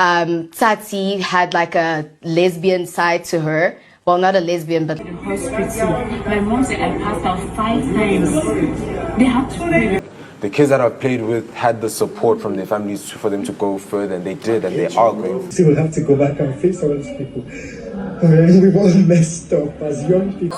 Tsatsii had like a lesbian side to her. Well, not a lesbian, but my mom said I passed out 5 times. They had to pay. The kids that I've played with had the support from their families for them to go further, and they did, and they are going. So we'll have to go back and face all these people. We've all messed up as young people.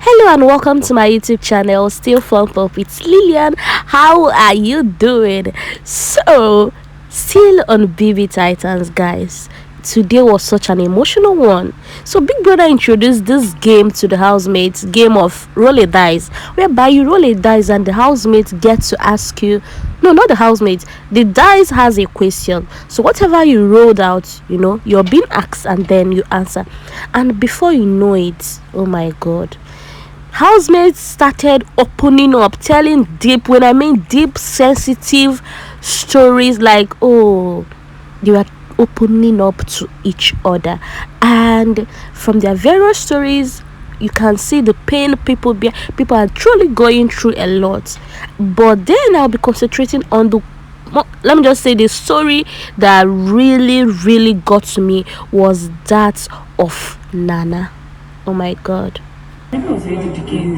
Hello and welcome to my YouTube channel, Still Fun Pop with Lillian. How are you doing? So, still on Bbtitans, guys. Today was such an emotional one. So Big Brother introduced this game to the housemates, game of roll a dice, whereby you roll a dice and the housemate gets to ask you, no, not the housemate, the dice has a question. So whatever you rolled out, you're being asked and then you answer. And before you know it, oh my god, housemates started opening up, telling deep, when I mean deep, sensitive stories, like, oh, they were opening up to each other, and from their various stories you can see the pain people are truly going through a lot. But then I'll be concentrating on let me just say the story that really got to me was that of Nana. Oh my god. It was already decaying,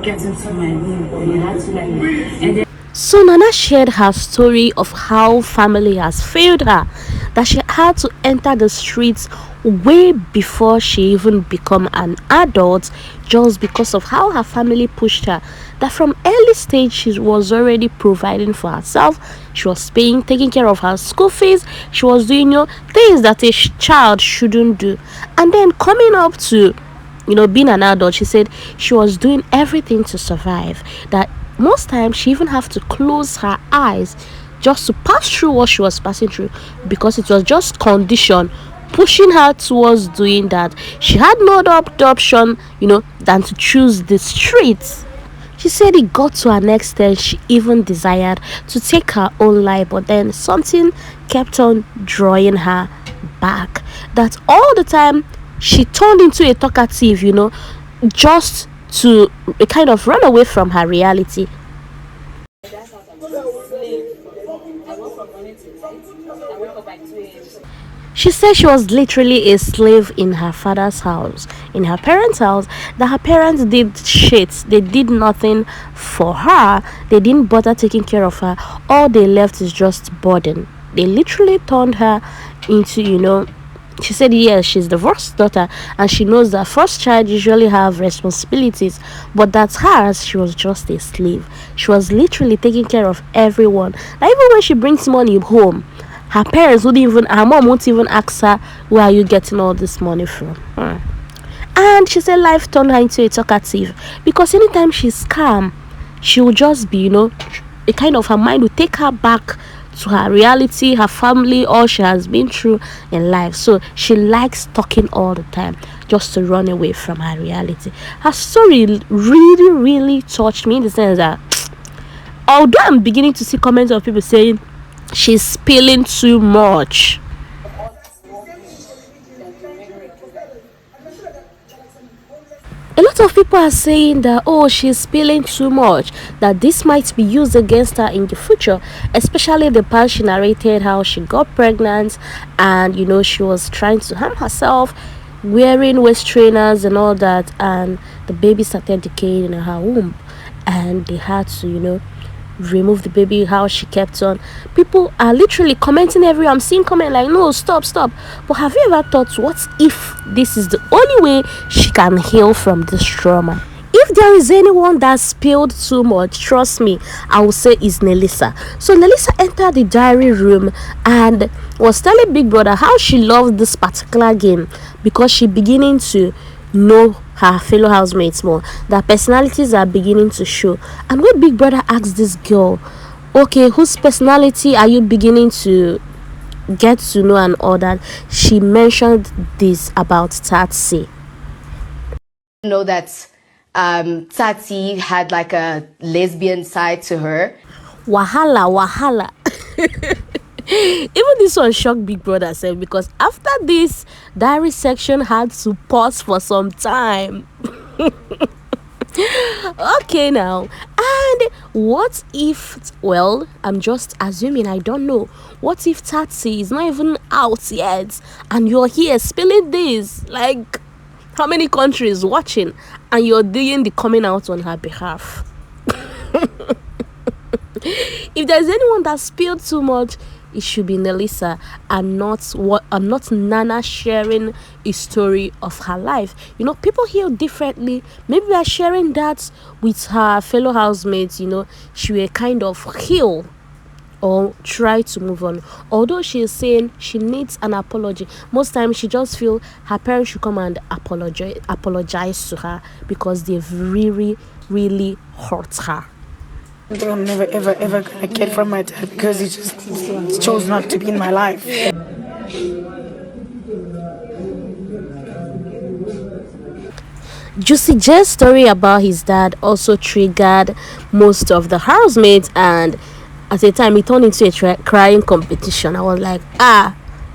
getting to my room, and you had to and then so Nana shared her story of how family has failed her, that she had to enter the streets way before she even become an adult, just because of how her family pushed her, that from early stage she was already providing for herself, she was taking care of her school fees, she was doing things that a child shouldn't do. And then coming up to being an adult, she said she was doing everything to survive, that most times she even have to close her eyes just to pass through what she was passing through, because it was just condition pushing her towards doing that. She had no other option than to choose the streets. She said it got to an extent she even desired to take her own life, but then something kept on drawing her back, that all the time she turned into a talkative, just to kind of run away from her reality. She said she was literally a slave in her father's house, in her parents' house, that her parents did shit. They did nothing for her. They didn't bother taking care of her. All they left is just burden. They literally turned her into, she said yes, she's the first daughter and she knows that first child usually have responsibilities, but that's hers. She was just a slave. She was literally taking care of everyone. Now even when she brings money home, her mom won't even ask her, where are you getting all this money from? And she said life turned her into a talkative, because anytime she's calm, she will just be, a kind of, her mind will take her back to her reality, her family, all she has been through in life. So she likes talking all the time just to run away from her reality. Her story really touched me, in the sense that although I'm beginning to see comments of people saying she's spilling too much, a lot of people are saying that, oh, she's spilling too much, that this might be used against her in the future, especially the part she narrated how she got pregnant and she was trying to harm herself, wearing waist trainers and all that, and the baby started decaying in her womb and they had to remove the baby, how she kept on. People are literally commenting everywhere. I'm seeing comment like, no, stop. But have you ever thought, what if this is the only way she can heal from this trauma? If there is anyone that spilled too much, trust me, I will say is Nelisa. So Nelisa entered the diary room and was telling Big Brother how she loved this particular game, because she beginning to know her fellow housemates more, that personalities are beginning to show. And when Big Brother asked this girl, okay, whose personality are you beginning to get to know and all that, she mentioned this about Tsatsii. That Tsatsii had like a lesbian side to her. Wahala. Even this one shocked Big Brother self because after this, diary section had to pause for some time. Okay, now, and what if, well, I'm just assuming, I don't know, what if Tsatsii is not even out yet and you're here spilling this? Like, how many countries watching and you're doing the coming out on her behalf? If there's anyone that spilled too much, it should be Nelisa, and not Nana sharing a story of her life. You know, people heal differently. Maybe by sharing that with her fellow housemates, you know, she will kind of heal or try to move on. Although she is saying she needs an apology, most times she just feel her parents should come and apologize to her because they've really hurt her. I'm never ever gonna get from my dad because he just chose not to be in my life. Juicy J's story about his dad also triggered most of the housemates, and at a time it turned into a crying competition. I was like,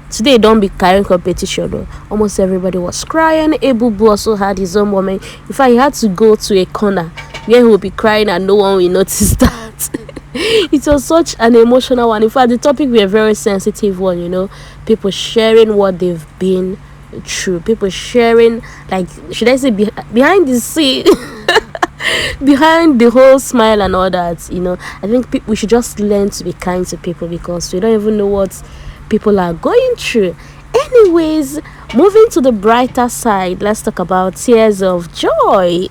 today don't be crying competition though. Almost everybody was crying. Ebubu also had his own moment. In fact, he had to go to a corner where he will be crying and no one will notice that. It was such an emotional one. In fact, the topic was a very sensitive one, you know, people sharing what they've been through, people sharing, like, should I say, behind the scene, behind the whole smile and all that, you know. I think we should just learn to be kind to people because we don't even know what people are going through. Anyways, moving to the brighter side, let's talk about tears of joy.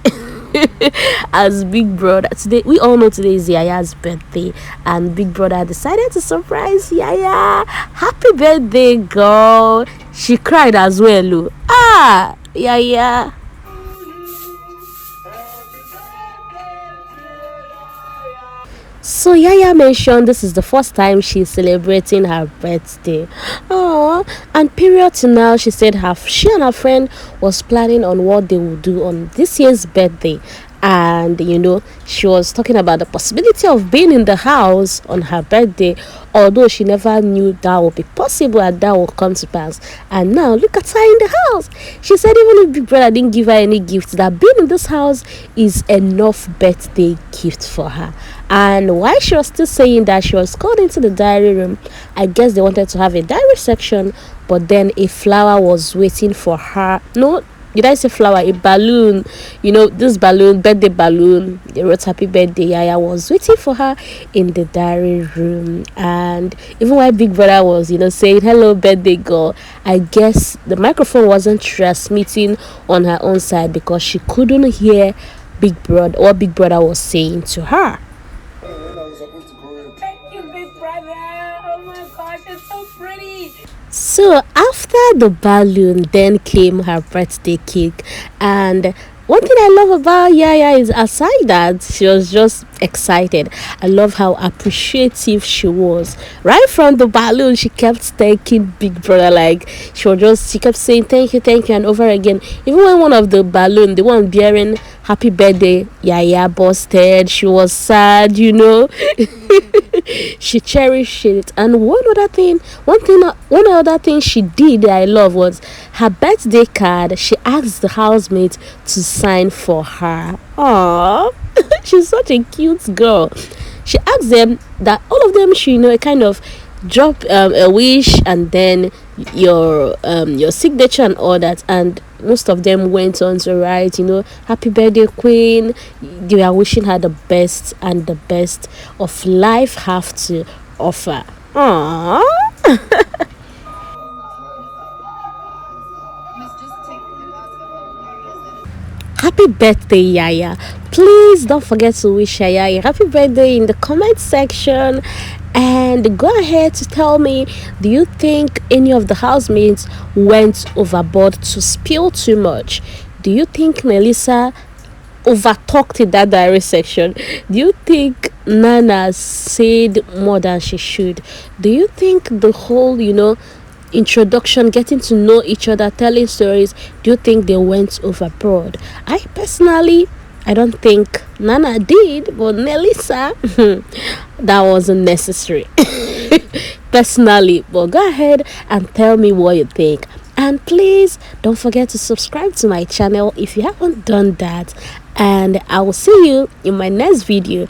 As Big Brother, today we all know today is Yaya's birthday, and Big Brother decided to surprise Yaya. Happy birthday, girl. She cried as well. Yaya. So Yaya mentioned this is the first time she's celebrating her birthday. Oh, and period to now, she said she and her friend was planning on what they would do on this year's birthday. And you know, she was talking about the possibility of being in the house on her birthday, although she never knew that would be possible and that would come to pass. And now look at her in the house. She said even if Big Brother didn't give her any gift, that being in this house is enough birthday gift for her. And while she was still saying that, she was called into the diary room. I guess they wanted to have a diary section, but then a flower was waiting for her. No, did I say flower? A balloon. You know, this balloon, birthday balloon. They wrote happy birthday. Yaya was waiting for her in the diary room. And even while Big Brother was, you know, saying hello birthday girl, I guess the microphone wasn't transmitting on her own side because she couldn't hear Big Brother, what Big Brother was saying to her. Thank you, big brother. Oh my gosh, it's so pretty. So after the balloon, then came her birthday cake. And one thing I love about Yaya is, aside that, she was just excited. I love how appreciative she was. Right from the balloon, she kept thanking Big Brother. Like, she kept saying thank you, and over again. Even when one of the balloon, the one bearing happy birthday, Yaya busted, she was sad, you know. She cherished it. And one other thing she did that I love was her birthday card. She asked the housemate to sign for her. Aww. She's such a cute girl. She asked them that all of them should, you know, kind of drop a wish and then your signature and all that. And most of them went on to write, you know, happy birthday queen. They were wishing her the best, and the best of life have to offer. Aww. Happy birthday, Yaya. Please don't forget to wish Yaya a happy birthday in the comment section. And go ahead to tell me, do you think any of the housemates went overboard to spill too much? Do you think Nelisa overtalked in that diary section? Do you think Nana said more than she should? Do you think the whole, you know, introduction, getting to know each other, telling stories, do you think they went overboard? I personally, I don't think Nana did, but Nelisa, that wasn't necessary. personally, but go ahead and tell me what you think. And please don't forget to subscribe to my channel if you haven't done that. And I will see you in my next video.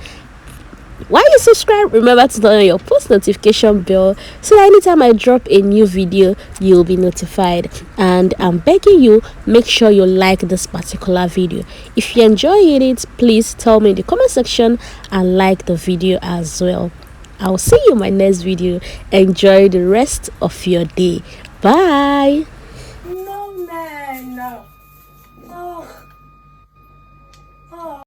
While you subscribe, remember to turn on your post notification bell so that anytime I drop a new video, you'll be notified. And I'm begging you, make sure you like this particular video. If you're enjoying it, please tell me in the comment section and like the video as well. I'll see you in my next video. Enjoy the rest of your day. Bye.